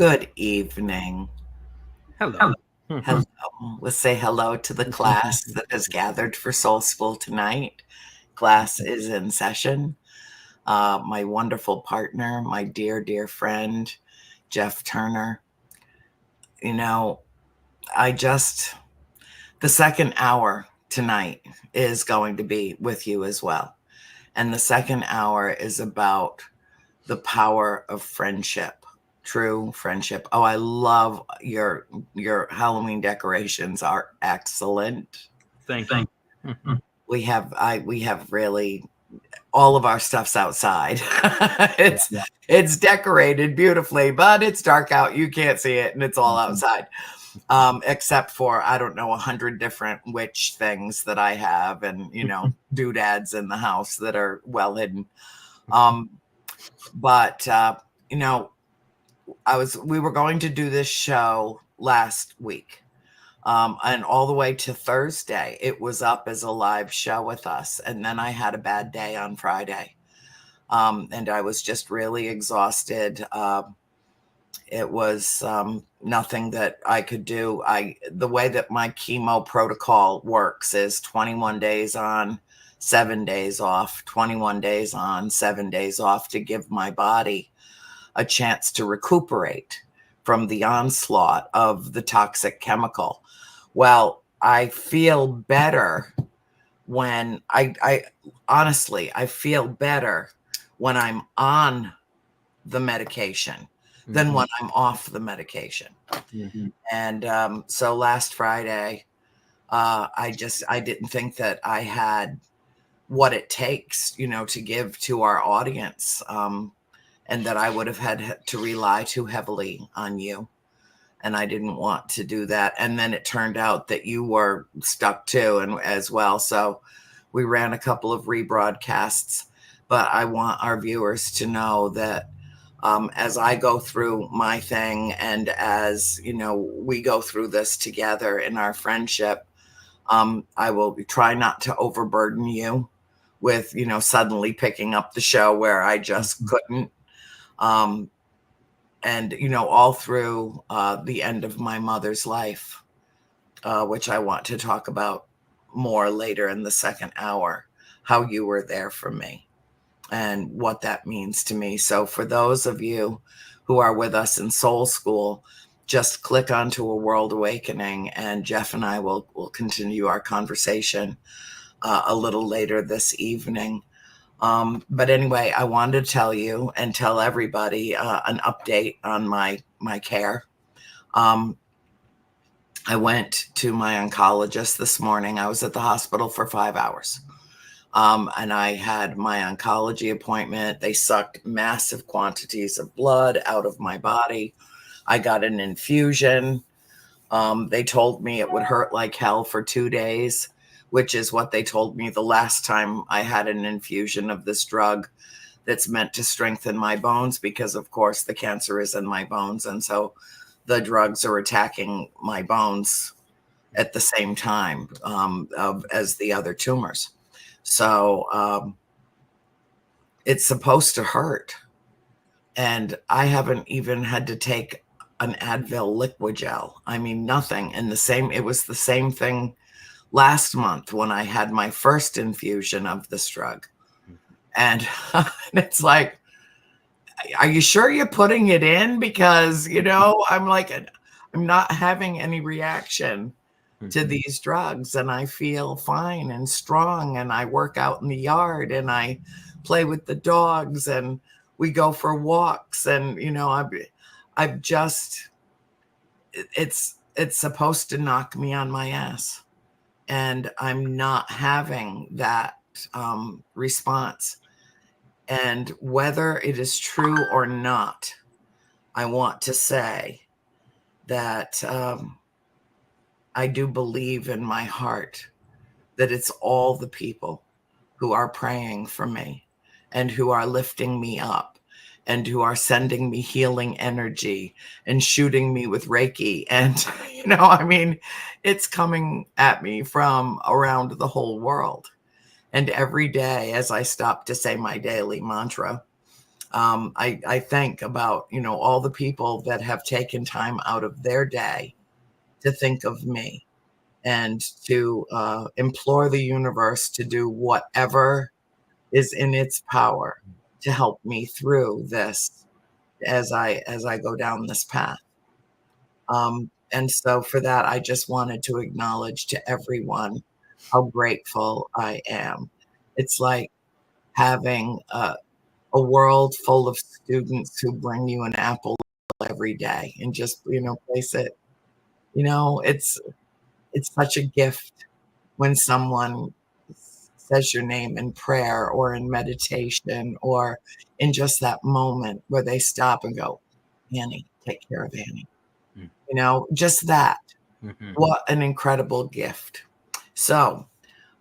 Good evening. Hello. Hello. Let's say hello to the class that has gathered for Soul School tonight. Class is in session. My wonderful partner, my dear, dear friend, Jeff Turner. You know, I just, the second hour tonight is going to be with you as well. And the second hour is about the power of friendship, true friendship. Oh, I love your Halloween decorations are excellent. Thank you. We have really all of our stuff's outside. Yeah. It's decorated beautifully, but it's dark out. You can't see it, and it's all outside. Except for I don't know 100 different witch things that I have, and doodads in the house that are well hidden. Um, but you know, we were going to do this show last week. And all the way to Thursday, it was up as a live show with us. And then I had a bad day on Friday. And I was just really exhausted. It was nothing that I could do. The way that my chemo protocol works is 21 days on, 7 days off, 21 days on, 7 days off to give my body a chance to recuperate from the onslaught of the toxic chemical. Well, I feel better when I honestly, I feel better when I'm on the medication than when I'm off the medication. And so last Friday, I didn't think that I had what it takes, to give to our audience. And that I would have had to rely too heavily on you. And I didn't want to do that. And then it turned out that you were stuck too, and as well. So we ran a couple of rebroadcasts. But I want our viewers to know that as I go through my thing, and as we go through this together in our friendship, I will try not to overburden you with suddenly picking up the show where I just couldn't. And all through the end of my mother's life, which I want to talk about more later in the second hour, how you were there for me and what that means to me. So for those of you who are with us in Soul School, just click onto A World Awakening, and Jeff and I will continue our conversation a little later this evening. But anyway, I wanted to tell you and tell everybody an update on my care. I went to my oncologist this morning. I was at the hospital for 5 hours. And I had my oncology appointment. They sucked massive quantities of blood out of my body. I got an infusion. They told me it would hurt like hell for 2 days, which is what they told me the last time I had an infusion of this drug that's meant to strengthen my bones, because of course the cancer is in my bones. And so the drugs are attacking my bones at the same time as the other tumors. So it's supposed to hurt. And I haven't even had to take an Advil liquid gel. I mean, nothing. And it was the same thing last month when I had my first infusion of this drug. And it's like, are you sure you're putting it in? Because, I'm like, I'm not having any reaction to these drugs, and I feel fine and strong, and I work out in the yard, and I play with the dogs, and we go for walks, and I've just it's supposed to knock me on my ass, and I'm not having that response. And whether it is true or not, I want to say that I do believe in my heart that it's all the people who are praying for me and who are lifting me up and who are sending me healing energy and shooting me with Reiki. And, it's coming at me from around the whole world. And every day, as I stop to say my daily mantra, I think about, all the people that have taken time out of their day to think of me and to implore the universe to do whatever is in its power to help me through this as I go down this path. And so for that, I just wanted to acknowledge to everyone how grateful I am. It's like having a world full of students who bring you an apple every day and just, place it. It's such a gift when someone says your name in prayer or in meditation or in just that moment where they stop and go, Annie, take care of Annie. Just that. Mhm. What an incredible gift. So,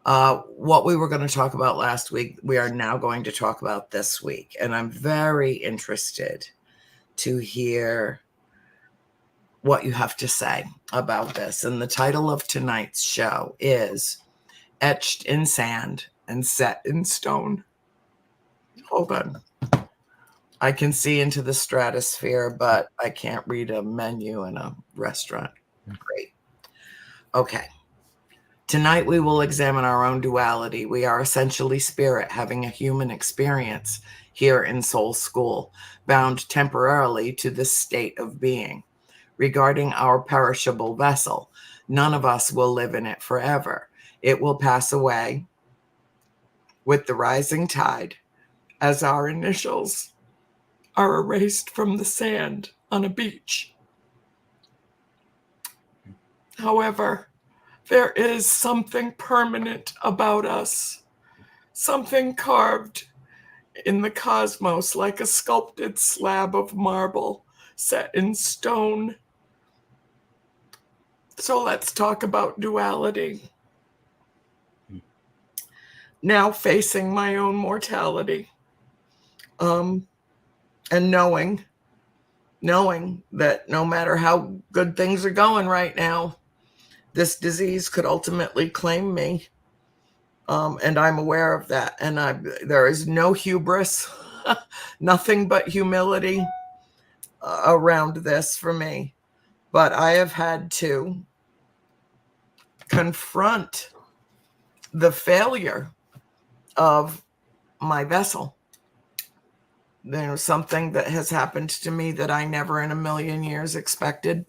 what we were going to talk about last week, we are now going to talk about this week. And I'm very interested to hear what you have to say about this. And the title of tonight's show is Etched in Sand and Set in Stone. Hold on. I can see into the stratosphere, but I can't read a menu in a restaurant. Great. Okay. Tonight we will examine our own duality. We are essentially spirit having a human experience here in Soul School, bound temporarily to this state of being. Regarding our perishable vessel, none of us will live in it forever. It will pass away with the rising tide as our initials are erased from the sand on a beach. However, there is something permanent about us, something carved in the cosmos like a sculpted slab of marble set in stone. So let's talk about duality. Now facing my own mortality, and knowing that no matter how good things are going right now, this disease could ultimately claim me. And I'm aware of that. And there is no hubris, nothing but humility around this for me. But I have had to confront the failure of my vessel. There's something that has happened to me that I never in a million years expected.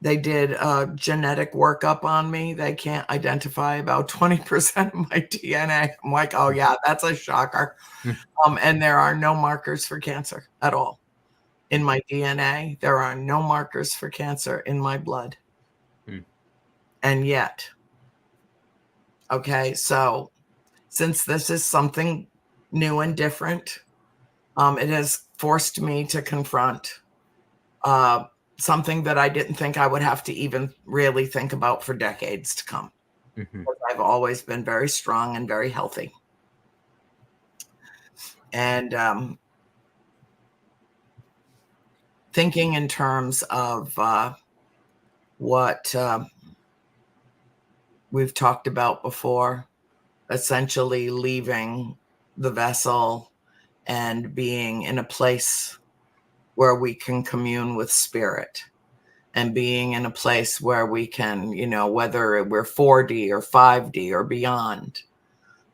They did a genetic workup on me. They can't identify about 20% of my DNA. I'm like, oh yeah, that's a shocker. And there are no markers for cancer at all in my DNA. There are no markers for cancer in my blood. And yet, okay, so since this is something new and different, it has forced me to confront something that I didn't think I would have to even really think about for decades to come. I've always been very strong and very healthy. And thinking in terms of what we've talked about before, essentially leaving the vessel and being in a place where we can commune with spirit, and being in a place where we can, whether we're 4D or 5D or beyond,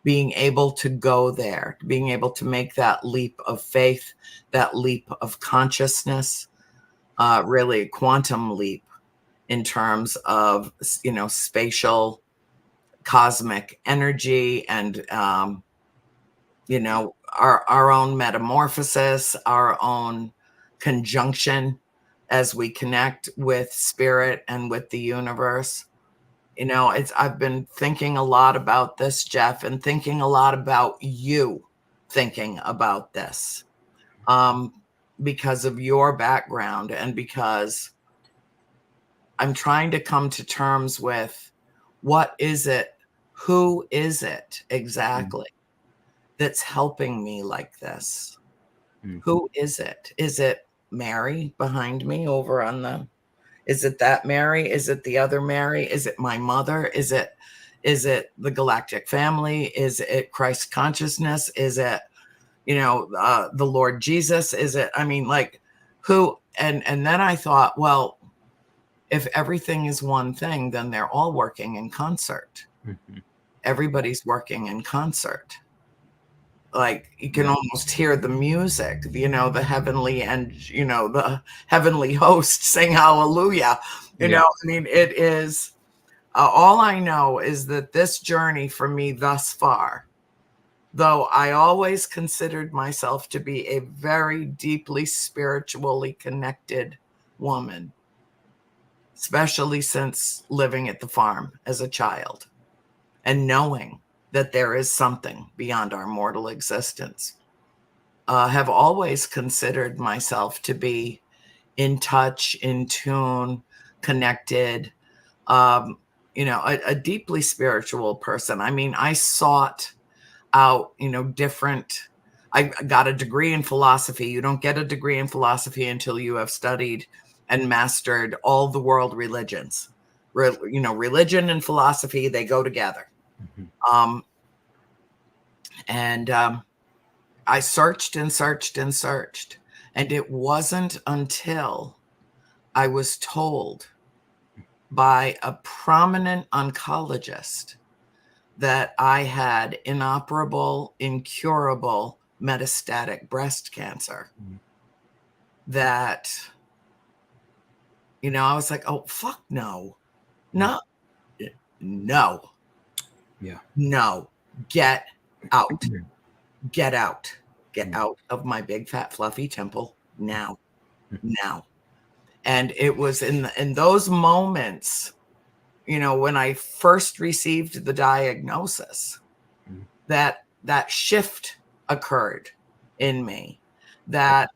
being able to go there, being able to make that leap of faith, that leap of consciousness, really a quantum leap in terms of, spatial, cosmic energy and, our own metamorphosis, our own conjunction as we connect with spirit and with the universe. I've been thinking a lot about this, Jeff, and thinking a lot about you thinking about this, because of your background and because I'm trying to come to terms with what is it, who is it exactly that's helping me like this? Who is it? Is it Mary behind me over on is it that Mary? Is it the other Mary? Is it my mother? Is it the galactic family? Is it Christ consciousness? Is it the Lord Jesus? Is it, I mean, like who? And then I thought, well, if everything is one thing, then they're all working in concert. Mm-hmm. Everybody's working in concert. Like you can almost hear the music, the heavenly and, the heavenly host sing hallelujah. I mean, it is, all I know is that this journey for me thus far, though I always considered myself to be a very deeply spiritually connected woman, especially since living at the farm as a child and knowing that there is something beyond our mortal existence, have always considered myself to be in touch, in tune, connected, a deeply spiritual person. I mean, I sought out, I got a degree in philosophy. You don't get a degree in philosophy until you have studied and mastered all the world religions. Religion and philosophy, they go together. Mm-hmm. And I searched and searched and searched. And it wasn't until I was told by a prominent oncologist that I had inoperable, incurable metastatic breast cancer that, I was like, oh, fuck no. No. Yeah. No. Get out. Get out. Get out of my big fat fluffy temple now. Now. And it was in those moments, when I first received the diagnosis, that shift occurred in me, that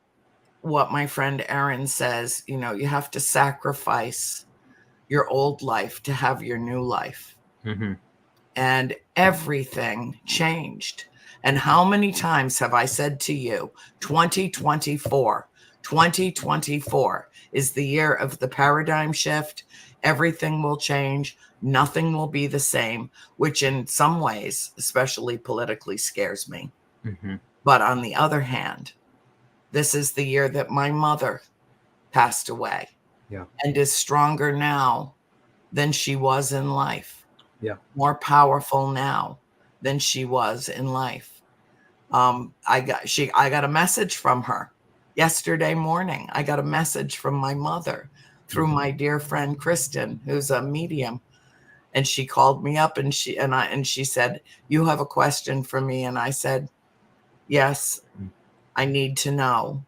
what my friend Erin says, you have to sacrifice your old life to have your new life. Mm-hmm. And everything changed. And how many times have I said to you, 2024 is the year of the paradigm shift. Everything will change. Nothing will be the same, which in some ways, especially politically, scares me. Mm-hmm. But on the other hand, this is the year that my mother passed away, and is stronger now than she was in life. Yeah. More powerful now than she was in life. I got a message from her yesterday morning. I got a message from my mother through my dear friend Kristen, who's a medium, and she called me up and she said, "You have a question for me?" And I said, "Yes, I need to know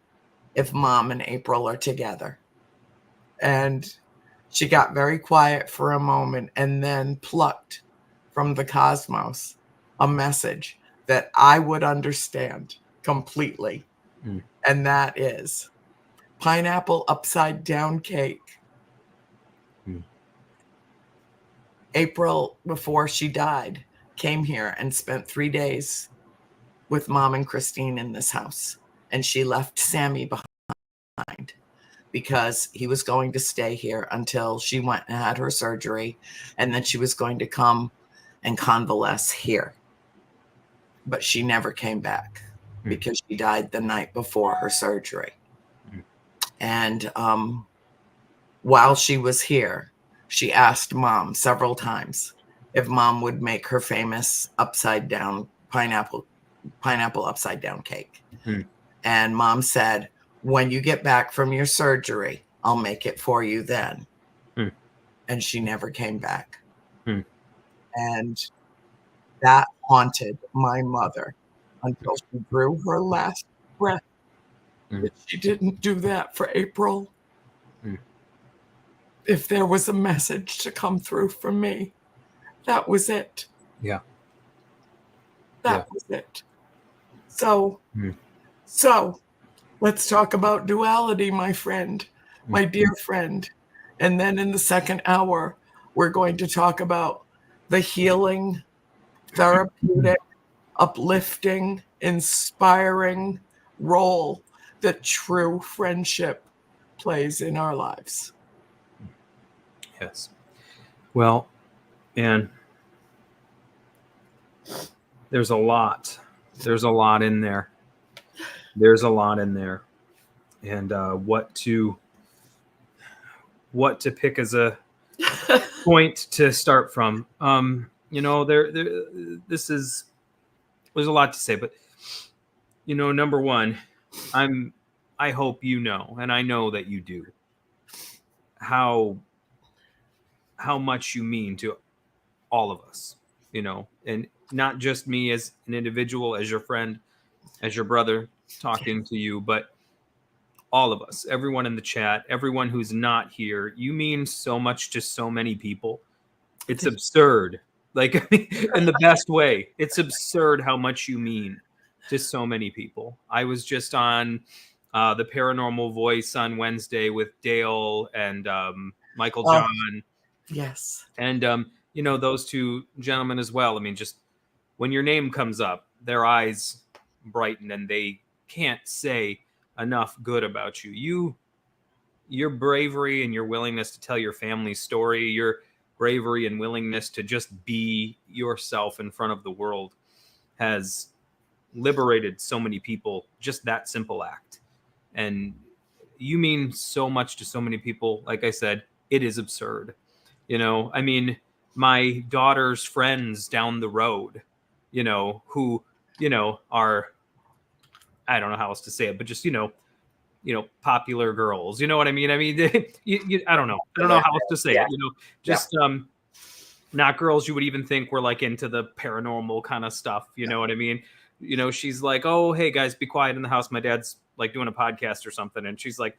if Mom and April are together." And she got very quiet for a moment and then plucked from the cosmos a message that I would understand completely. And that is pineapple upside down cake. April, before she died, came here and spent 3 days with Mom and Christine in this house. And she left Sammy behind because he was going to stay here until she went and had her surgery. And then she was going to come and convalesce here. But she never came back because she died the night before her surgery. And while she was here, she asked Mom several times if Mom would make her famous upside down pineapple upside down cake. And Mom said, "When you get back from your surgery, I'll make it for you then." And she never came back. And that haunted my mother until she drew her last breath. But she didn't do that for April. If there was a message to come through for me, that was it. Yeah. That was it. So let's talk about duality, my friend, my dear friend. And then in the second hour, we're going to talk about the healing, therapeutic, uplifting, inspiring role that true friendship plays in our lives. Yes. Well, and there's a lot in there. There's a lot in there, and what to pick as a point to start from. There's a lot to say, but number one, I hope and I know that you do, how much you mean to all of us, and not just me as an individual, as your friend, as your brother talking to you, but all of us, everyone in the chat, everyone who's not here. You mean so much to so many people. It's absurd. Like, in the best way. It's absurd how much you mean to so many people. I was just on the Paranormal Voice on Wednesday with Dale and Michael John. Yes. And, those two gentlemen as well. I mean, just when your name comes up, their eyes brighten and they can't say enough good about you. Your bravery and your willingness to tell your family's story, your bravery and willingness to just be yourself in front of the world has liberated so many people. Just that simple act. And you mean so much to so many people. Like I said, it is absurd. I mean, my daughter's friends down the road, who, are, I don't know how else to say it, but just, popular girls, you know what I mean? I mean, I don't know how else to say it, just, not girls you would even think were like into the paranormal kind of stuff. You know what I mean? She's like, oh, hey guys, be quiet in the house. My dad's like doing a podcast or something. And she's like,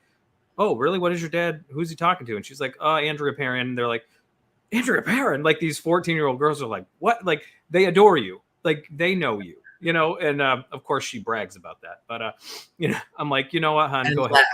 oh, really? What is your dad? Who's he talking to? And she's like, Andrea Perrin. And they're like, Andrea Perrin? Like, these 14-year-old girls are like, what? Like, they adore you. Like, they know you, and of course she brags about that. But, I'm like, you know what, hon, go ahead.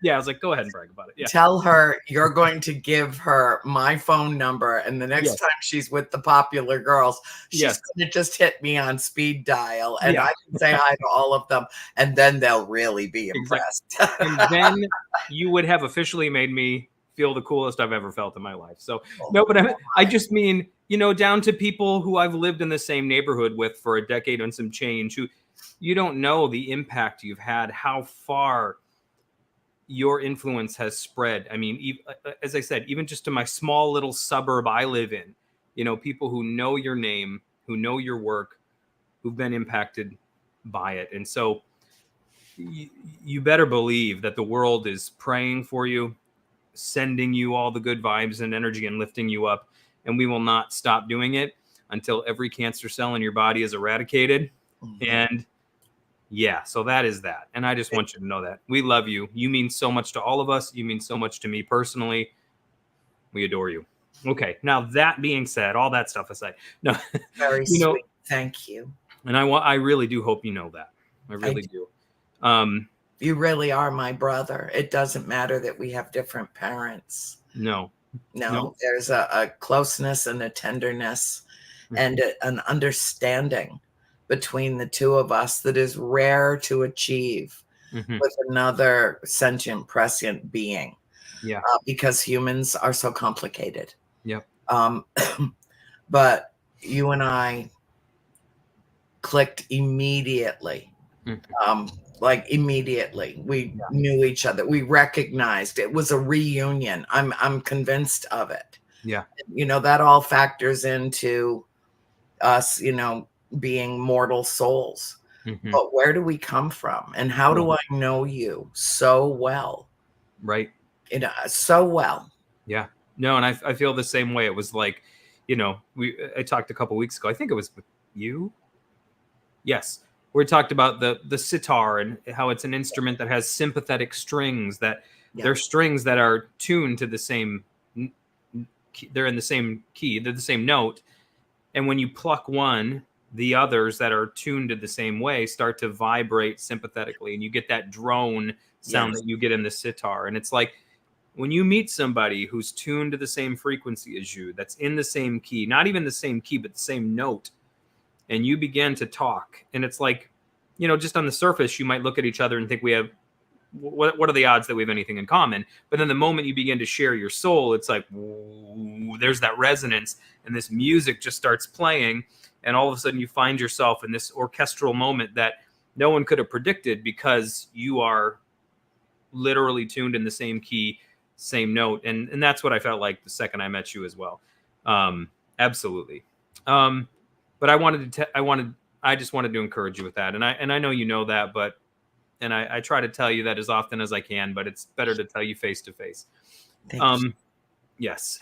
Yeah, I was like, go ahead and brag about it. Yeah. Tell her you're going to give her my phone number, and the next time she's with the popular girls, she's going to just hit me on speed dial, and I can say hi to all of them, and then they'll really be impressed. Exactly. And then you would have officially made me feel the coolest I've ever felt in my life. So no, but I just mean, down to people who I've lived in the same neighborhood with for a decade and some change, who you don't know the impact you've had, how far your influence has spread. I mean, as I said, even just to my small little suburb I live in, people who know your name, who know your work, who've been impacted by it. And so you better believe that the world is praying for you, sending you all the good vibes and energy and lifting you up. And we will not stop doing it until every cancer cell in your body is eradicated. Mm-hmm. And so that is that. And I just want you to know that we love you. You mean so much to all of us. You mean so much to me personally. We adore you. Okay. Now, that being said, all that stuff aside, no, very sweet. Thank you. And I really do hope you know that. I really do. You really are my brother. It doesn't matter that we have different parents. No. There's a closeness and a tenderness and an understanding between the two of us that is rare to achieve with another sentient, prescient being. Yeah. Because humans are so complicated. Yep. But you and clicked immediately. Immediately. We knew each other. We recognized it was a reunion. I'm convinced of it. Yeah. That all factors into us, being mortal souls. But where do we come from? And how do I know you so well? Right. So well. Yeah. No, and I feel the same way. It was like, I talked a couple weeks ago. I think it was with you. Yes. We talked about the sitar and how it's an instrument that has sympathetic strings, that they're strings that are tuned to the same, they're in the same key, they're the same note. And when you pluck one, the others that are tuned to the same way start to vibrate sympathetically. And you get that drone sound that you get in the sitar. And it's like, when you meet somebody who's tuned to the same frequency as you, that's in the same key, not even the same key, but the same note, and you begin to talk, and it's like, just on the surface, you might look at each other and think we have, what are the odds that we have anything in common? But then the moment you begin to share your soul, it's like, whoa, there's that resonance, and this music just starts playing, and all of a sudden you find yourself in this orchestral moment that no one could have predicted, because you are literally tuned in the same key, same note. And that's what I felt like the second I met you as well. Absolutely. But I just wanted to encourage you with that. And I know you know that, but, and I try to tell you that as often as I can, but it's better to tell you face to face. Yes.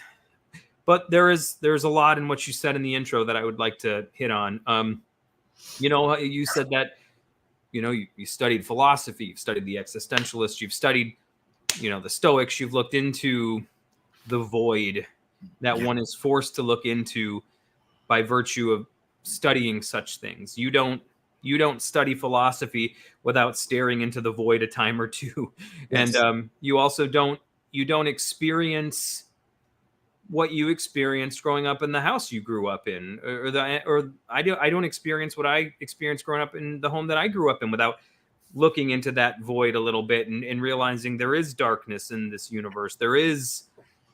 But there's a lot in what you said in the intro that I would like to hit on. You said that, you studied philosophy, you've studied the existentialists, you've studied, the Stoics, you've looked into the void that one is forced to look into by virtue of studying such things. You don't study philosophy without staring into the void a time or two. Yes. And you also don't experience what you experienced growing up in the house you grew up in, or I don't experience what I experienced growing up in the home that I grew up in without looking into that void a little bit and realizing there is darkness in this universe. There is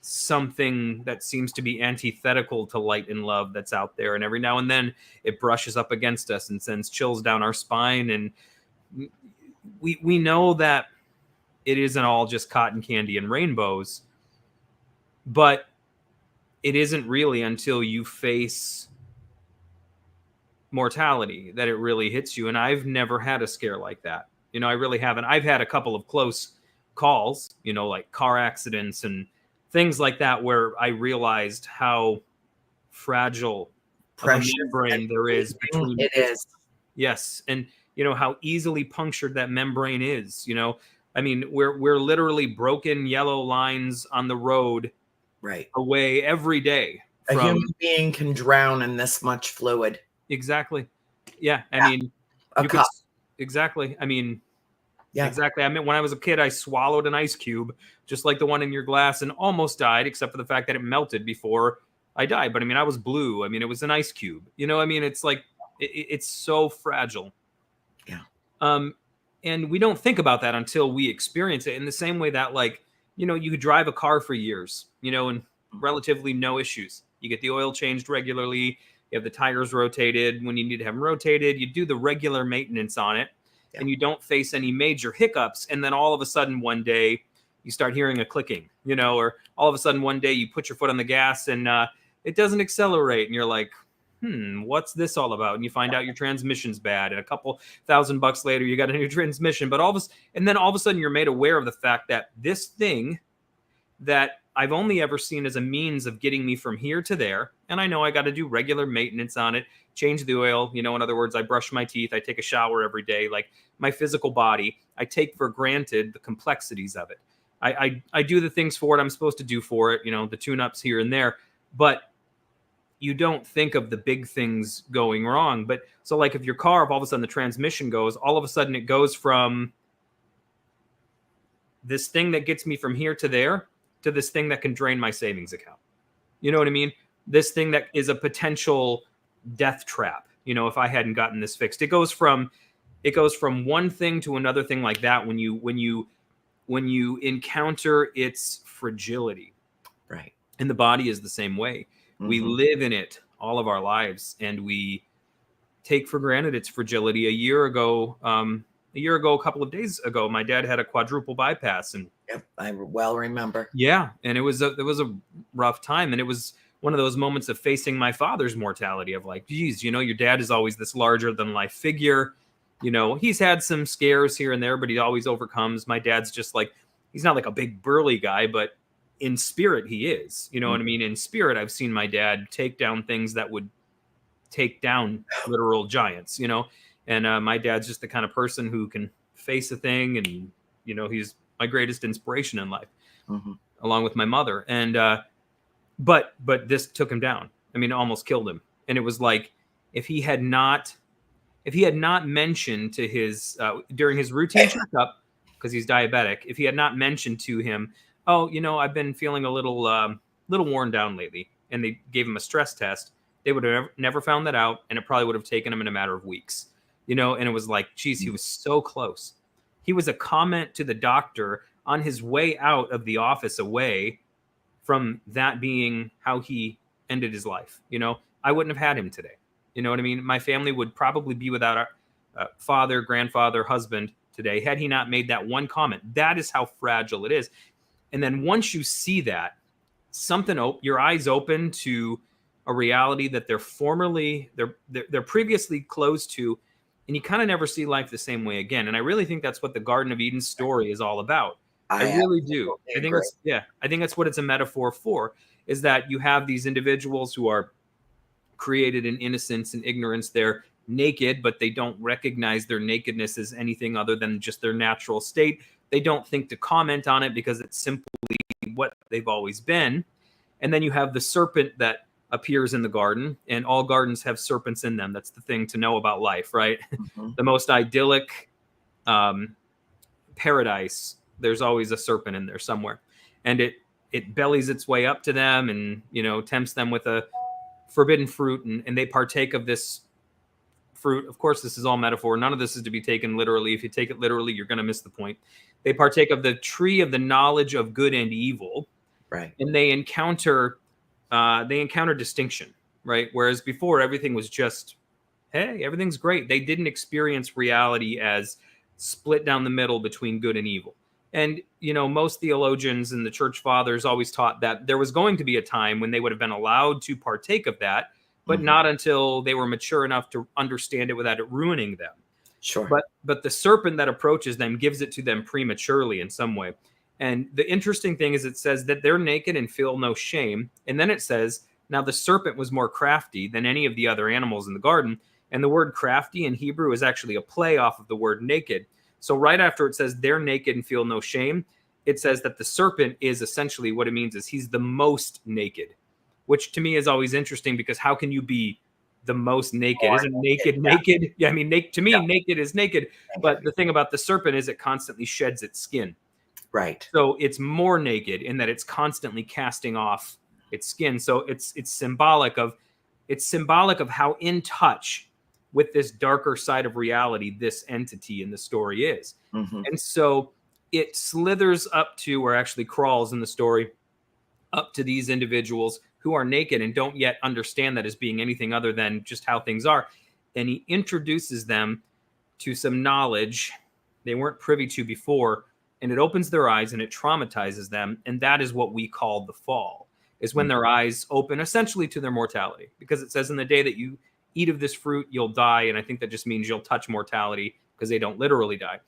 something that seems to be antithetical to light and love that's out there. And every now and then it brushes up against us and sends chills down our spine. And we know that it isn't all just cotton candy and rainbows, but it isn't really until you face mortality that it really hits you. And I've never had a scare like that. I really haven't. I've had a couple of close calls, like car accidents and things like that, where I realized how fragile of a membrane there is between it is. Yes. And how easily punctured that membrane is. I mean, we're literally broken yellow lines on the road away every day. A human being can drown in this much fluid. Exactly. Yeah. I mean, exactly. I mean, exactly. I mean, when I was a kid, I swallowed an ice cube, just like the one in your glass, and almost died, except for the fact that it melted before I died. But I mean, I was blue. I mean, it was an ice cube. I mean, it's like, it's so fragile. Yeah. And we don't think about that until we experience it, in the same way that, like, you could drive a car for years, and relatively no issues. You get the oil changed regularly. You have the tires rotated when you need to have them rotated. You do the regular maintenance on it, and you don't face any major hiccups. And then all of a sudden one day you start hearing a clicking, or all of a sudden one day you put your foot on the gas and it doesn't accelerate. And you're like, what's this all about? And you find out your transmission's bad. And a couple $1,000 later, you got a new transmission. But all of a sudden you're made aware of the fact that this thing that I've only ever seen as a means of getting me from here to there, and I know I got to do regular maintenance on it, change the oil, in other words, I brush my teeth, I take a shower every day, like my physical body, I take for granted the complexities of it. I do the things for it I'm supposed to do for it, the tune-ups here and there, but you don't think of the big things going wrong. But so, like, if your car, if all of a sudden the transmission goes, all of a sudden it goes from this thing that gets me from here to there to this thing that can drain my savings account. You know what I mean? This thing that is a potential death trap. If I hadn't gotten this fixed, it goes from one thing to another thing like that when you encounter its fragility. Right. And the body is the same way. Mm-hmm. We live in it all of our lives, and we take for granted its fragility. A year ago, a couple of days ago, my dad had a quadruple bypass, and I well remember. Yeah, and it was a rough time, and it was one of those moments of facing my father's mortality, of like, geez, your dad is always this larger than life figure. He's had some scares here and there, but he always overcomes. My dad's just like, he's not like a big burly guy, but in spirit he is. You know what I mean? In spirit, I've seen my dad take down things that would take down literal giants. And my dad's just the kind of person who can face a thing, and he's my greatest inspiration in life, along with my mother. And but this took him down. I mean, it almost killed him. And it was like, if he had not mentioned to his during his routine checkup, because he's diabetic, if he had not mentioned to him, oh, I've been feeling a little worn down lately, and they gave him a stress test, they would have never found that out, and it probably would have taken him in a matter of weeks. And it was like, geez, he was so close. He was a comment to the doctor on his way out of the office, away from that being how he ended his life. I wouldn't have had him today. You know what I mean? My family would probably be without father, grandfather, husband today, had he not made that one comment. That is how fragile it is. And then once you see that, your eyes open to a reality that they're previously closed to, and you kind of never see life the same way again. And I really think that's what the Garden of Eden story is all about. I I really do. absolutely I think agree. I think that's what it's a metaphor for, is that you have these individuals who are created in innocence and ignorance. They're naked, but they don't recognize their nakedness as anything other than just their natural state. They don't think to comment on it because it's simply what they've always been. And then you have the serpent that appears in the garden, and all gardens have serpents in them. That's the thing to know about life, right? Mhm. The most idyllic um, paradise, there's always a serpent in there somewhere, and it bellies its way up to them, and tempts them with a forbidden fruit, and they partake of this fruit. Of course, this is all metaphor. None of this is to be taken literally. If you take it literally, you're going to miss the point. They partake of the tree of the knowledge of good and evil, Right. and they encounter distinction, right? Whereas before, everything was just, hey, everything's great. They didn't experience reality as split down the middle between good and evil. And most theologians and the church fathers always taught that there was going to be a time when they would have been allowed to partake of that, but Mhm. not until they were mature enough to understand it without it ruining them. Sure. But the serpent that approaches them gives it to them prematurely in some way. And the interesting thing is, it says that they're naked and feel no shame. And then it says, now the serpent was more crafty than any of the other animals in the garden. And the word crafty in Hebrew is actually a play off of the word naked. So right after it says they're naked and feel no shame, it says that the serpent is essentially, what it means is he's the most naked, which to me is always interesting, because how can you be the most naked? Isn't naked Yeah. naked? Yeah, I mean, to me, Yeah. naked is naked. Thank But you. the thing about the serpent is it constantly sheds its skin. Right. So it's more naked in that it's constantly casting off its skin. So it's symbolic of how in touch with this darker side of reality this entity in the story is. Mhm. And so it slithers up to, or actually crawls in the story, up to these individuals who are naked and don't yet understand that as being anything other than just how things are. And he introduces them to some knowledge they weren't privy to before, and it opens their eyes and it traumatizes them. And that is what we call the fall, is when Mhm. their eyes open essentially to their mortality, because it says in the day that you eat of this fruit, you'll die. And I think that just means you'll touch mortality, because they don't literally die.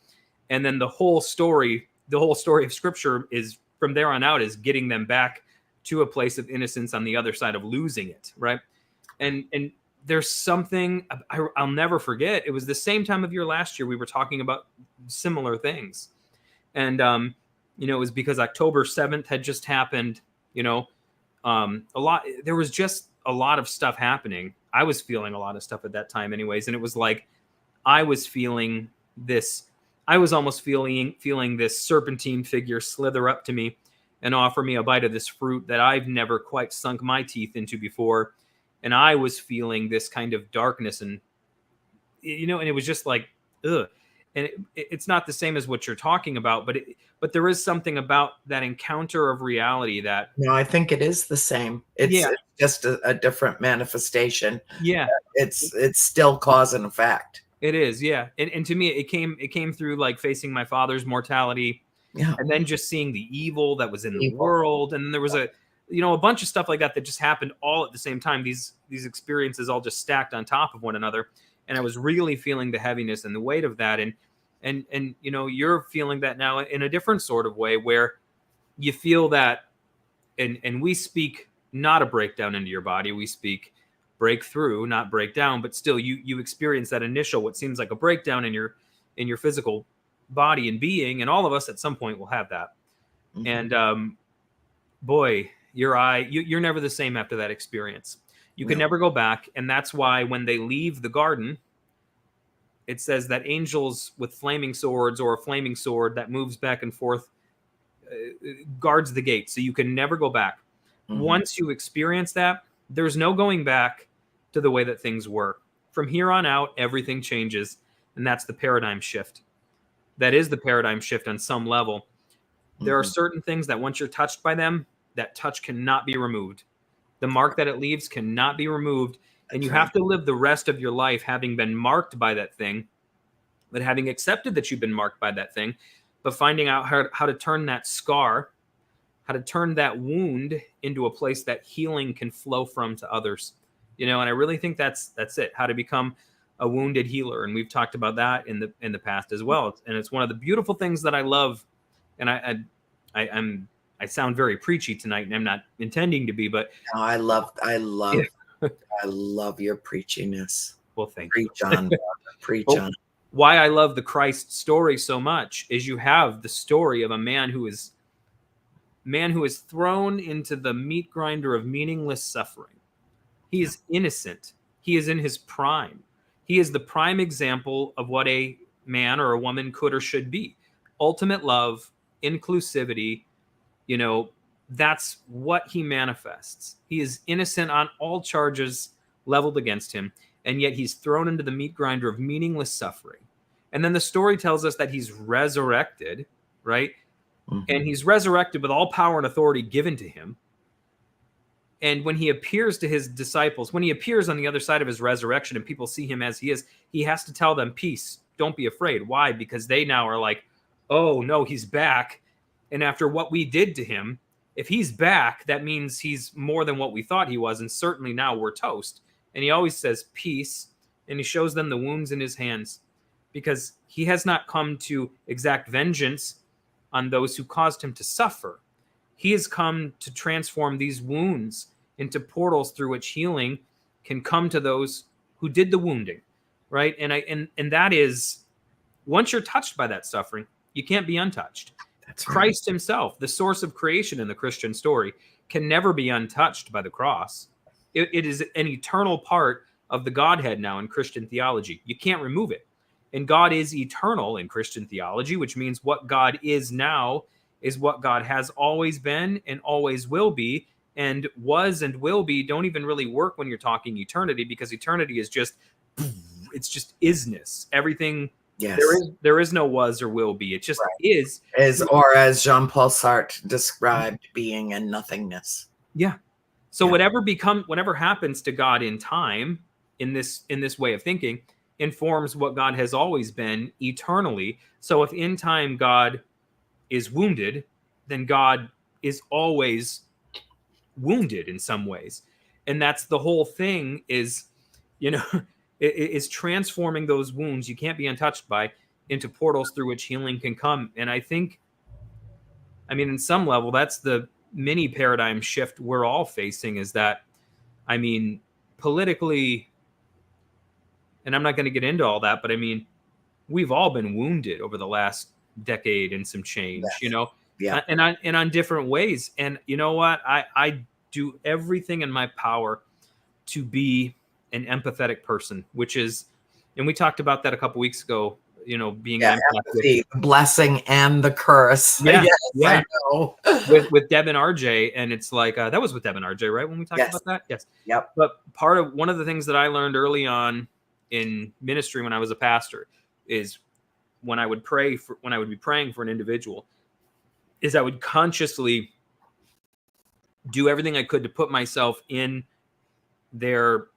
And then the whole story of scripture is from there on out is getting them back to a place of innocence on the other side of losing it, right? And there's something I'll never forget. It was the same time of year last year we were talking about similar things, and it was because October 7th had just happened. A lot. There was just a lot of stuff happening. I was feeling a lot of stuff at that time, anyways, and it was like I was feeling this. I was almost feeling this serpentine figure slither up to me and offer me a bite of this fruit that I've never quite sunk my teeth into before. And I was feeling this kind of darkness, and and it was just like, ugh. And it's not the same as what you're talking about, but there is something about that encounter of reality that, No, I think it is the same. It's yeah, it's just a different manifestation. yeah, It's still cause and effect. it is, yeah. And to me, it came through like facing my father's mortality, Yeah. and then just seeing the evil that was in the Evil. world. And then there was a bunch of stuff like that just happened all at the same time. These experiences all just stacked on top of one another, and I was really feeling the heaviness and the weight of that. And you're feeling that now in a different sort of way, where you feel that, and we speak not a breakdown into your body, we speak breakthrough, not breakdown, but still you experience that initial, what seems like a breakdown in your physical body and being. And all of us at some point will have that. Mhm. And boy, you're never the same after that experience. You can No. never go back. And that's why when they leave the garden, it says that angels with flaming swords, or a flaming sword that moves back and forth, guards the gate. So you can never go back. Mhm. Once you experience that, there's no going back to the way that things were. From here on out, everything changes. And that's the paradigm shift. That is the paradigm shift on some level. There are Mhm. certain things that once you're touched by them, that touch cannot be removed. The mark that it leaves cannot be removed. And That's you right. have to live the rest of your life having been marked by that thing, But having accepted that you've been marked by that thing, but finding out how to turn that scar, how to turn that wound into a place that healing can flow from to others. And I really think that's it, how to become a wounded healer. And we've talked about that in the past as well. And it's one of the beautiful things that I love. And I sound very preachy tonight, and I'm not intending to be, but no, I love your preachiness. Well, thank Preach you. on, preach Well, on. Why I love the Christ story so much is you have the story of a man who is thrown into the meat grinder of meaningless suffering. He is innocent. He is in his prime. He is the prime example of what a man or a woman could or should be. Ultimate love, inclusivity, that's what he manifests. He is innocent on all charges leveled against him, and yet he's thrown into the meat grinder of meaningless suffering. And then the story tells us that he's resurrected, right? Mm-hmm. And he's resurrected with all power and authority given to him. And when he appears to his disciples, when he appears on the other side of his resurrection and people see him as he is, he has to tell them, peace, don't be afraid. Why? Because they now are like, oh, no, he's back. And after what we did to him, if he's back, that means he's more than what we thought he was. And certainly now we're toast. And he always says peace. And he shows them the wounds in his hands, because he has not come to exact vengeance on those who caused him to suffer. He has come to transform these wounds into portals through which healing can come to those who did the wounding, right? And that is, once you're touched by that suffering, you can't be untouched. That's right. Christ himself, the source of creation in the Christian story, can never be untouched by the cross. It is an eternal part of the Godhead now in Christian theology. You can't remove it. And God is eternal in Christian theology, which means what God is now is what God has always been and always will be, and was and will be don't even really work when you're talking eternity, because eternity is just, it's just isness. Everything, yes. There is no was or will be. It just is. Or as Jean-Paul Sartre described, being and nothingness. Yeah. So whatever happens to God in time, in this way of thinking, informs what God has always been eternally. So if in time God is wounded, then God is always wounded in some ways. And that's the whole thing, is, is transforming those wounds you can't be untouched by into portals through which healing can come. And I think, in some level, that's the mini paradigm shift we're all facing, is that, politically, and I'm not going to get into all that, but we've all been wounded over the last decade and some change, Yeah. And on different ways. And you know what? I do everything in my power to be an empathetic person, which is, and we talked about that a couple weeks ago, being empathy, the blessing and the curse. Yeah, yes, yeah. I know. with Deb and RJ, and it's like that was with Deb and RJ, right? When we talked about that, yes. Yep. But one of the things that I learned early on in ministry when I was a pastor is when I would be praying for an individual, is I would consciously do everything I could to put myself in their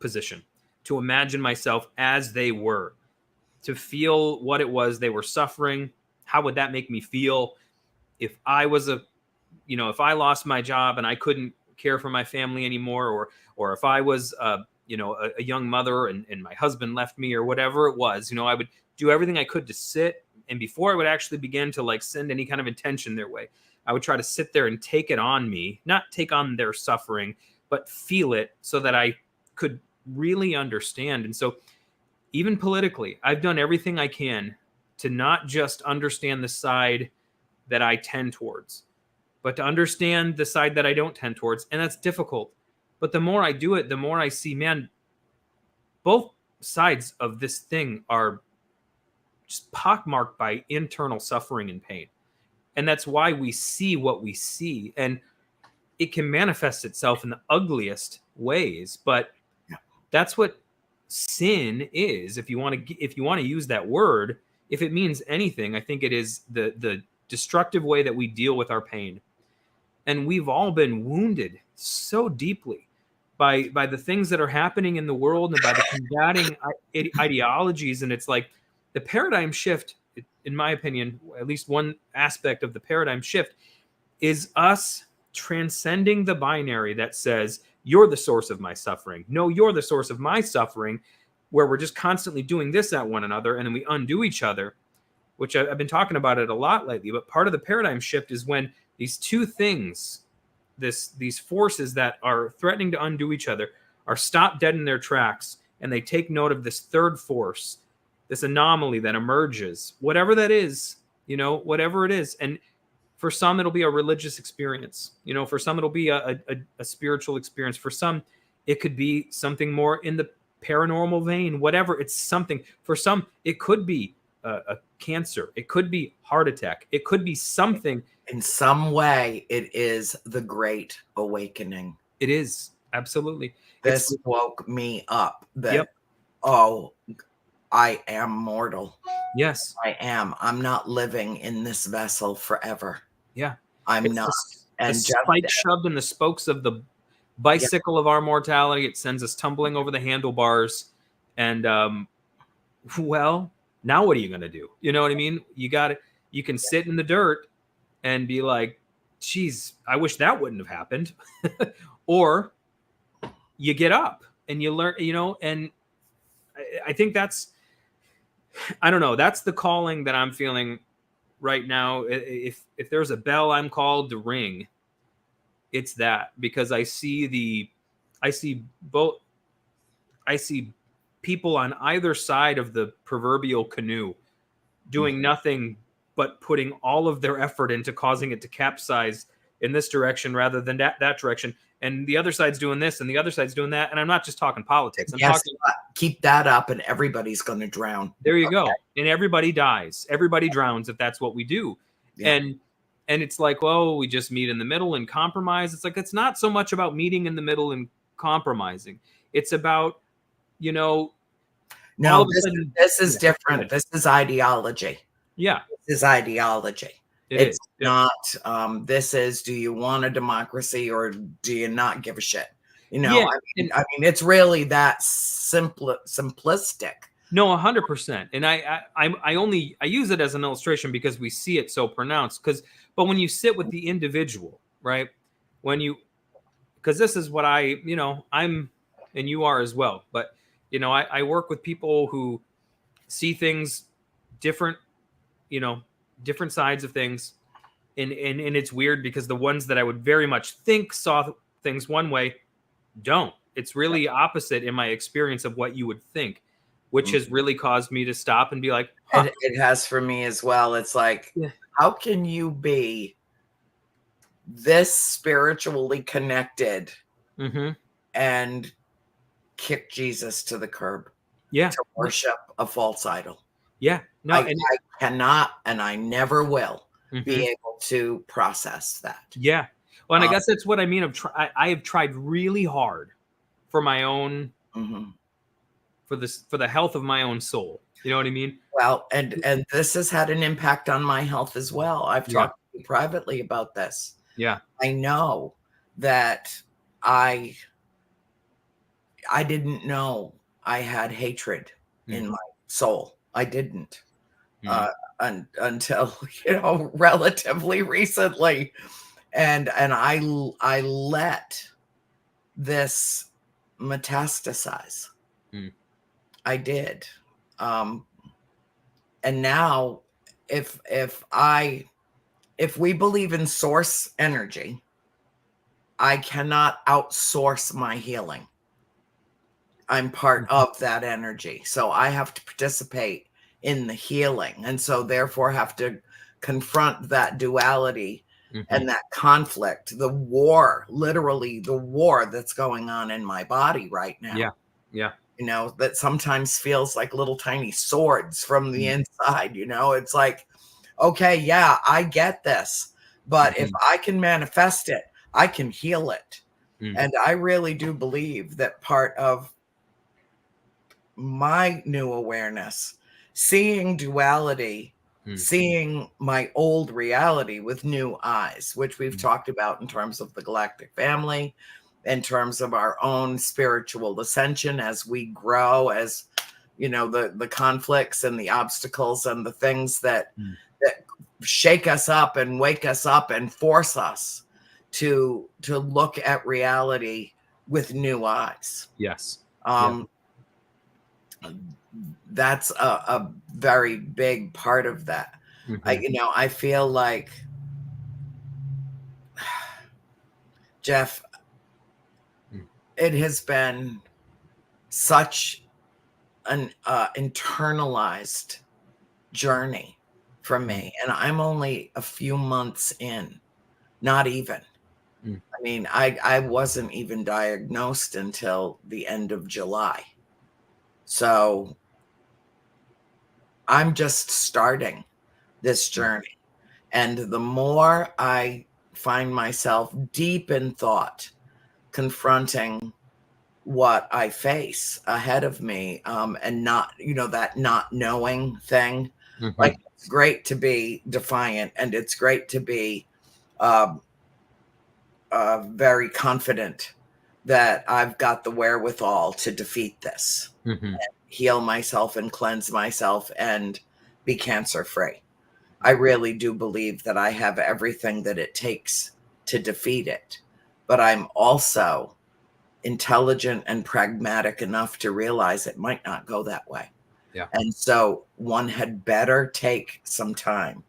position, to imagine myself as they were, to feel what it was they were suffering. How would that make me feel if I was if I lost my job and I couldn't care for my family anymore, or if I was a young mother and my husband left me, or whatever it was, I would do everything I could to sit. And before I would actually begin to send any kind of intention their way, I would try to sit there and take it on me, not take on their suffering, but feel it, so that I could really understand. And so even politically, I've done everything I can to not just understand the side that I tend towards, but to understand the side that I don't tend towards. And that's difficult. But the more I do it, the more I see, man, both sides of this thing are just pockmarked by internal suffering and pain. And that's why we see what we see. And it can manifest itself in the ugliest ways. But that's what sin is. If you want to use that word, if it means anything, I think it is the destructive way that we deal with our pain. And we've all been wounded so deeply by the things that are happening in the world, and by the combating ideologies. And it's like, the paradigm shift, in my opinion, at least one aspect of the paradigm shift, is us transcending the binary that says, you're the source of my suffering. No, you're the source of my suffering, where we're just constantly doing this at one another and then we undo each other, which I've been talking about it a lot lately. But part of the paradigm shift is when these two things, these forces that are threatening to undo each other, are stopped dead in their tracks, and they take note of this third force, this anomaly that emerges, whatever that is, whatever it is. And for some, it'll be a religious experience. For some, it'll be a spiritual experience. For some, it could be something more in the paranormal vein, whatever. It's something. For some, it could be a cancer. It could be heart attack. It could be something. In some way, it is the Great Awakening. It is. Absolutely. This woke me up that, yep. Oh, I am mortal. Yes. I am. I'm not living in this vessel forever. Yeah. I'm not. And the spike shoved in the spokes of the bicycle of our mortality. It sends us tumbling over the handlebars. And, well, now what are you going to do? You know what I mean? You can sit in the dirt and be like, geez, I wish that wouldn't have happened. Or you get up and you learn, and I think that's, I don't know, that's the calling that I'm feeling right now. If there's a bell I'm called to ring, it's that, because I see people on either side of the proverbial canoe doing nothing but putting all of their effort into causing it to capsize in this direction rather than that direction. And the other side's doing this and the other side's doing that. And I'm not just talking politics. I'm talking, keep that up and everybody's going to drown. There you go. And everybody dies. Everybody drowns if that's what we do. Yeah. And it's like, well, we just meet in the middle and compromise. It's like, it's not so much about meeting in the middle and compromising. It's about, no, this is different. This is ideology. Yeah. This is ideology. It's not, this is, do you want a democracy or do you not give a shit? I mean, it's really that simplistic. No, 100%. And I use it as an illustration because we see it so pronounced. But when you sit with the individual, right? Because this is what I'm, and you are as well. But, I work with people who see things different, different sides of things. And it's weird because the ones that I would very much think saw things one way don't. It's really opposite in my experience of what you would think, which has really caused me to stop and be like, huh. It has for me as well. It's like, how can you be this spiritually connected and kick Jesus to the curb? Yeah. To worship a false idol. Yeah. No, I cannot, and I never will be able to process that. Yeah. Well, and I guess that's what I mean. I have tried really hard for my own, for the health of my own soul. You know what I mean? Well, and this has had an impact on my health as well. I've talked to you privately about this. Yeah. I know that I didn't know I had hatred in my soul. I didn't until relatively recently, and I let this metastasize. I did, and now if we believe in source energy, I cannot outsource my healing. I'm part of that energy. So I have to participate in the healing. And so therefore have to confront that duality and that conflict, the war, literally the war that's going on in my body right now. Yeah. Yeah. That sometimes feels like little tiny swords from the inside. It's like, okay, yeah, I get this. But if I can manifest it, I can heal it. And I really do believe that part of my new awareness, seeing duality, seeing my old reality with new eyes, which we've talked about in terms of the galactic family, in terms of our own spiritual ascension as we grow as the conflicts and the obstacles and the things that Mm. that shake us up and wake us up and force us to look at reality with new eyes. Yes. That's a very big part of that. Mhm. I feel like, Jeff, Mm. it has been such an internalized journey for me, and I'm only a few months in, not even. Mm. I mean, I wasn't even diagnosed until the end of July. So I'm just starting this journey. And the more I find myself deep in thought, confronting what I face ahead of me, and not, that not knowing thing. Like, Mhm. it's great to be defiant, and it's great to be um, very confident that I've got the wherewithal to defeat this, Mhm. heal myself and cleanse myself and be cancer free. I really do believe that I have everything that it takes to defeat it. But I'm also intelligent and pragmatic enough to realize it might not go that way. Yeah. And so one had better take some time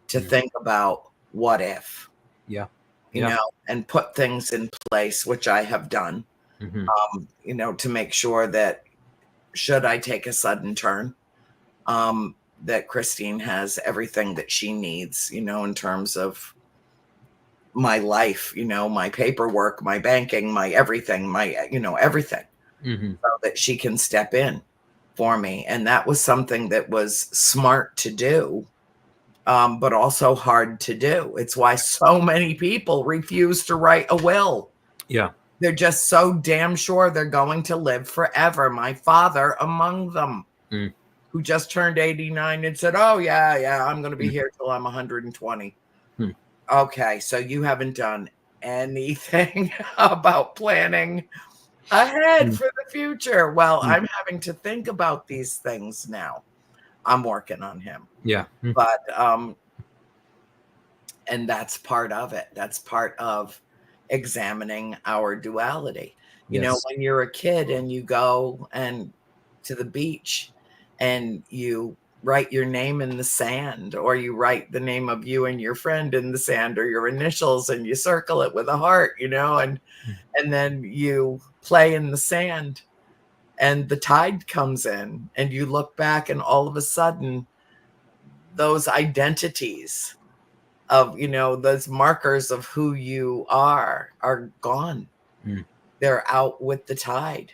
to Mm. think about what if, Yeah. Yeah. and put things in place, which I have done, Mhm. to make sure that should I take a sudden turn, that Christine has everything that she needs, in terms of my life, my paperwork, my banking, my everything, everything, Mhm. so that she can step in for me. And that was something that was smart to do, but also hard to do. It's why so many people refuse to write a will. Yeah. They're just so damn sure they're going to live forever. My father among them, Mm. who just turned 89 and said, "Oh, yeah, I'm going to be Mm. here till I'm 120. Mm. Okay, so you haven't done anything about planning ahead Mm. for the future. Well, Mm. I'm having to think about these things now. I'm working on him. Yeah. Mm. But and that's part of it. That's part of examining our duality. Yes. When you're a kid and you go and to the beach and you write your name in the sand, or you write the name of you and your friend in the sand, or your initials, and you circle it with a heart, Mm. and then you play in the sand, and the tide comes in, and you look back, and all of a sudden those identities of, those markers of who you are gone. Mm. They're out with the tide.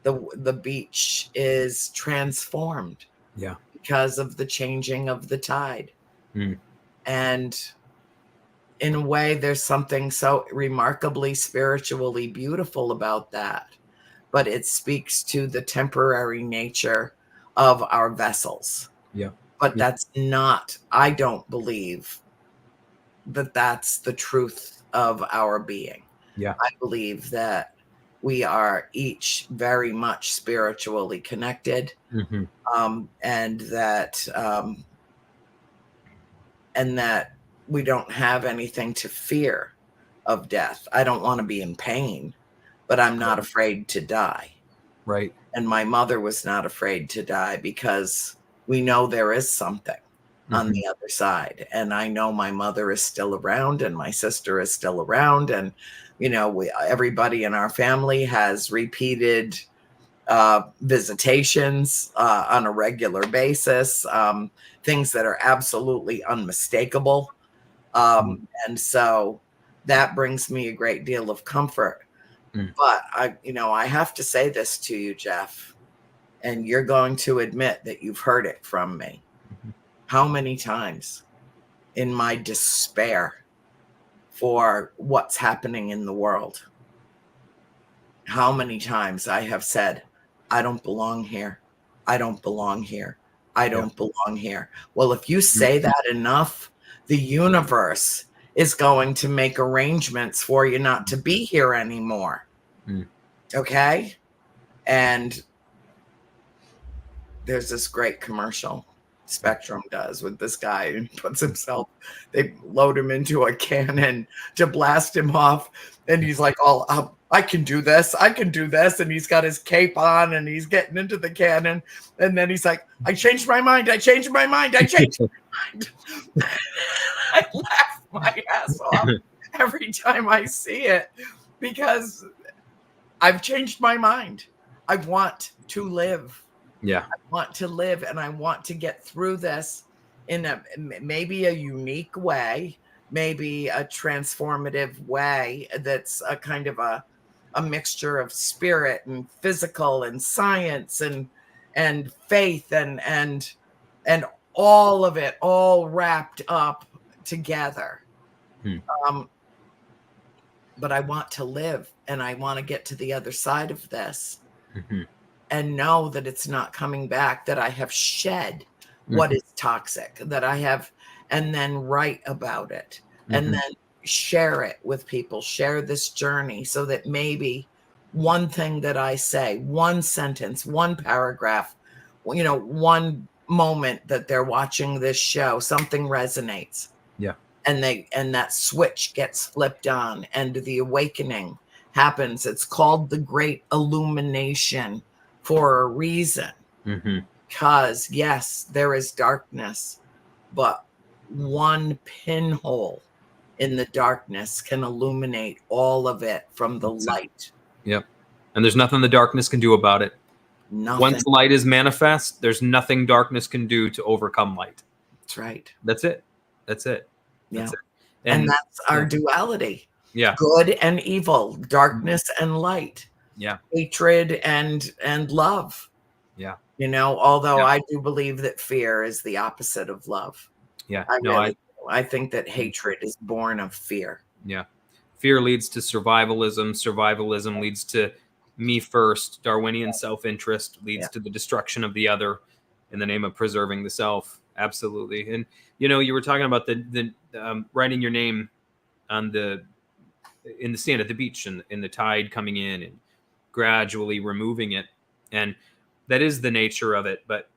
The beach is transformed Yeah. because of the changing of the tide. Mm. And in a way, there's something so remarkably spiritually beautiful about that. But it speaks to the temporary nature of our vessels. Yeah. But Yeah. that's not, I don't believe that that's the truth of our being. Yeah. I believe that we are each very much spiritually connected, Mhm. and that we don't have anything to fear of death. I don't want to be in pain, but I'm not afraid to die. Right. And my mother was not afraid to die, because we know there is something on Mhm. the other side. And I know my mother is still around, and my sister is still around. And, everybody in our family has repeated visitations on a regular basis, things that are absolutely unmistakable. Mm. And so that brings me a great deal of comfort. Mm. But I have to say this to you, Jeff, and you're going to admit that you've heard it from me. Mhm. How many times in my despair for what's happening in the world, how many times I have said, I don't belong here. I don't belong here. I Yeah. don't belong here. Well, if you Mm. say that enough, the universe is going to make arrangements for you not to be here anymore. Mm. Okay. And there's this great commercial Spectrum does with this guy who puts himself, they load him into a cannon to blast him off. And he's like, oh, I can do this. I can do this. And he's got his cape on and he's getting into the cannon. And then he's like, I changed my mind. I changed my mind. I changed my mind. I laugh my ass off every time I see it because I've changed my mind. I want to live. Yeah. I want to live and I want to get through this in maybe a unique way, maybe a transformative way that's a kind of a mixture of spirit and physical and science and faith and all of it all wrapped up together. But I want to live and I want to get to the other side of this. And know that it's not coming back, that I have shed what is toxic, that I have, and then write about it and then share it with people, share this journey so that maybe one thing that I say, one sentence, one paragraph, one moment that they're watching this show, something resonates. Yeah. And that switch gets flipped on and the awakening happens. It's called the Great Illumination for a reason, because yes, there is darkness, but one pinhole in the darkness can illuminate all of it from the light. Yep. And there's nothing the darkness can do about it. Nothing. Once light is manifest, there's nothing darkness can do to overcome light. That's right. That's it. That's it. Yeah. That's it. And that's our duality. Yeah. Good and evil, darkness and light. Yeah. Hatred and love. Yeah. Although I do believe that fear is the opposite of love. Yeah. I think that hatred is born of fear. Yeah. Fear leads to survivalism. Survivalism leads to me first. Darwinian self-interest leads to the destruction of the other in the name of preserving the self. Absolutely. And, you were talking about the writing your name in the sand at the beach and in the tide coming in and gradually removing it. And that is the nature of it. But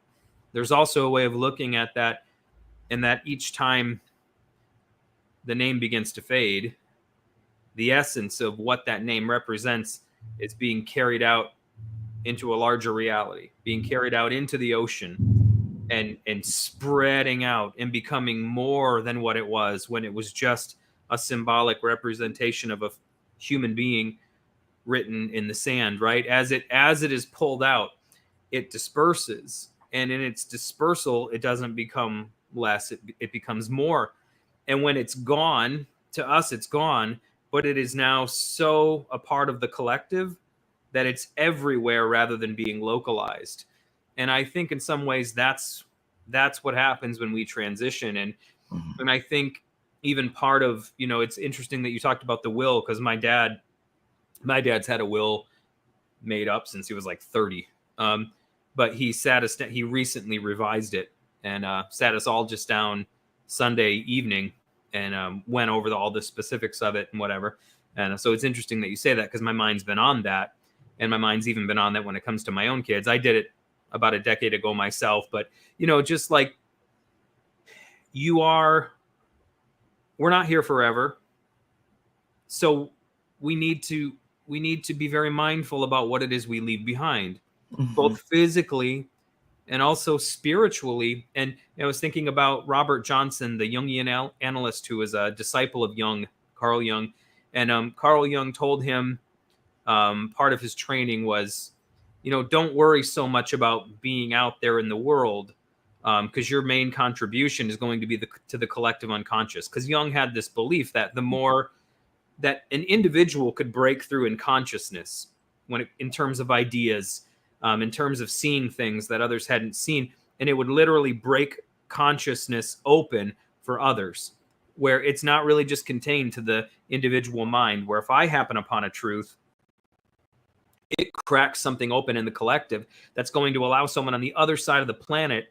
there's also a way of looking at that, and that each time the name begins to fade, the essence of what that name represents is being carried out into a larger reality, being carried out into the ocean and spreading out and becoming more than what it was when it was just a symbolic representation of a human being written in the sand, right? As it is pulled out, it disperses, and in its dispersal, it doesn't become less, it becomes more. And when it's gone, to us, it's gone, but it is now so a part of the collective that it's everywhere rather than being localized. And I think in some ways that's what happens when we transition. And I think even part of, it's interesting that you talked about the will, because my dad's had a will made up since he was like 30. But he recently revised it and sat us all just down Sunday evening and went over all the specifics of it and whatever. And so it's interesting that you say that, because my mind's been on that. And my mind's even been on that when it comes to my own kids. I did it about a decade ago myself. But, just like we're not here forever. So we need to be very mindful about what it is we leave behind, both physically and also spiritually. And I was thinking about Robert Johnson, the Jungian analyst who was a disciple of Carl Jung. And Carl Jung told him part of his training was, don't worry so much about being out there in the world, because your main contribution is going to be to the collective unconscious. Because Jung had this belief that the more that an individual could break through in consciousness, in terms of ideas, in terms of seeing things that others hadn't seen, and it would literally break consciousness open for others, where it's not really just contained to the individual mind, where if I happen upon a truth, it cracks something open in the collective that's going to allow someone on the other side of the planet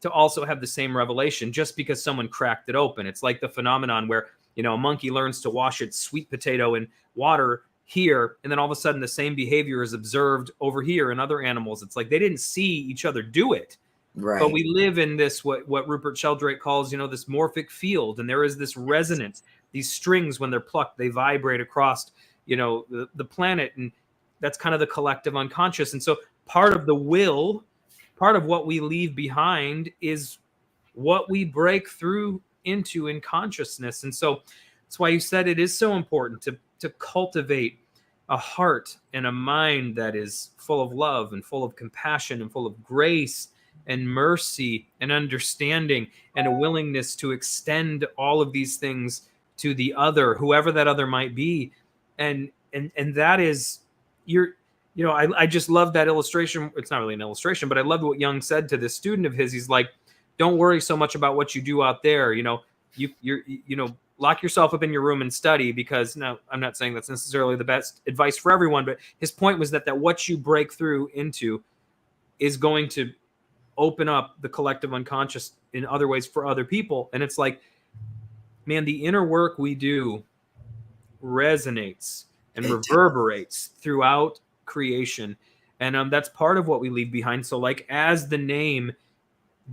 to also have the same revelation just because someone cracked it open. It's like the phenomenon where, a monkey learns to wash its sweet potato in water here, and then all of a sudden the same behavior is observed over here in other animals. It's like they didn't see each other do it. Right. But we live in this, what Rupert Sheldrake calls, this morphic field, and there is this resonance. These strings, when they're plucked, they vibrate across, the planet, and that's kind of the collective unconscious. And so part of the will, part of what we leave behind is what we break through into in consciousness. And so that's why you said it is so important to cultivate a heart and a mind that is full of love and full of compassion and full of grace and mercy and understanding, and a willingness to extend all of these things to the other, whoever that other might be. And that is I just love that illustration. It's not really an illustration, but I love what Jung said to this student of his. He's like, don't worry so much about what you do out there. You're lock yourself up in your room and study, because now I'm not saying that's necessarily the best advice for everyone, but his point was that what you break through into is going to open up the collective unconscious in other ways for other people. And it's like, man, the inner work we do resonates and reverberates throughout creation. And that's part of what we leave behind. So like, as the name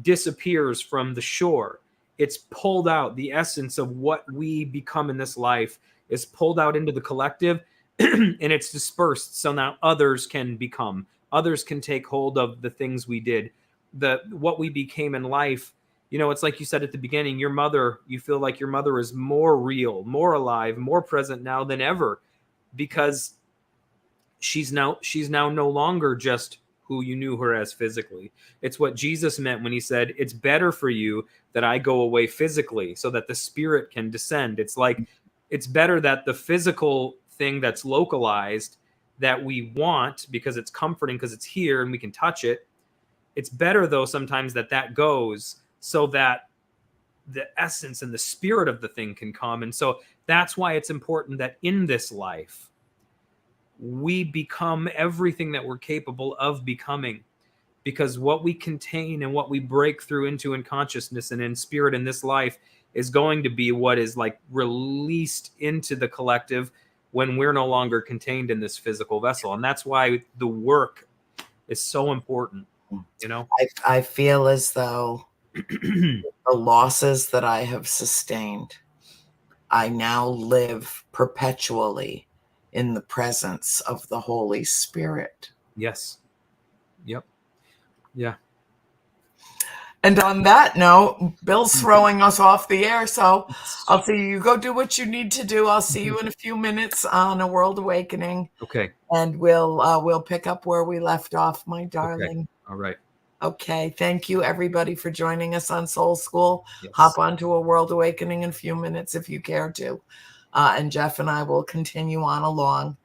disappears from the shore, it's pulled out. The essence of what we become in this life is pulled out into the collective, and it's dispersed. So now others can take hold of the things we did, what we became in life. It's like you said at the beginning, your mother, you feel like your mother is more real, more alive, more present now than ever, because she's now no longer just who you knew her as physically. It's what Jesus meant when he said, it's better for you that I go away physically so that the spirit can descend. It's like, it's better that the physical thing that's localized, that we want because it's comforting, because it's here and we can touch it. It's better though sometimes that goes, so that the essence and the spirit of the thing can come. And so that's why it's important that in this life, we become everything that we're capable of becoming, because what we contain and what we break through into in consciousness and in spirit in this life is going to be what is like released into the collective when we're no longer contained in this physical vessel. And that's why the work is so important. I feel as though the losses that I have sustained, I now live perpetually in the presence of the Holy Spirit. Yes. Yep. Yeah. And on that note, Bill's throwing us off the air, so I'll see you go do what you need to do. I'll see you in a few minutes on A World Awakening. Okay. And we'll pick up where we left off, my darling. Okay. All right. Okay. Thank you, everybody, for joining us on Soul School. Yes. Hop onto A World Awakening in a few minutes if you care to. And Jeff and I will continue on along.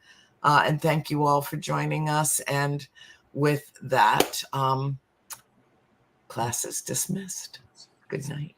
And thank you all for joining us. And with that, class is dismissed. Good night.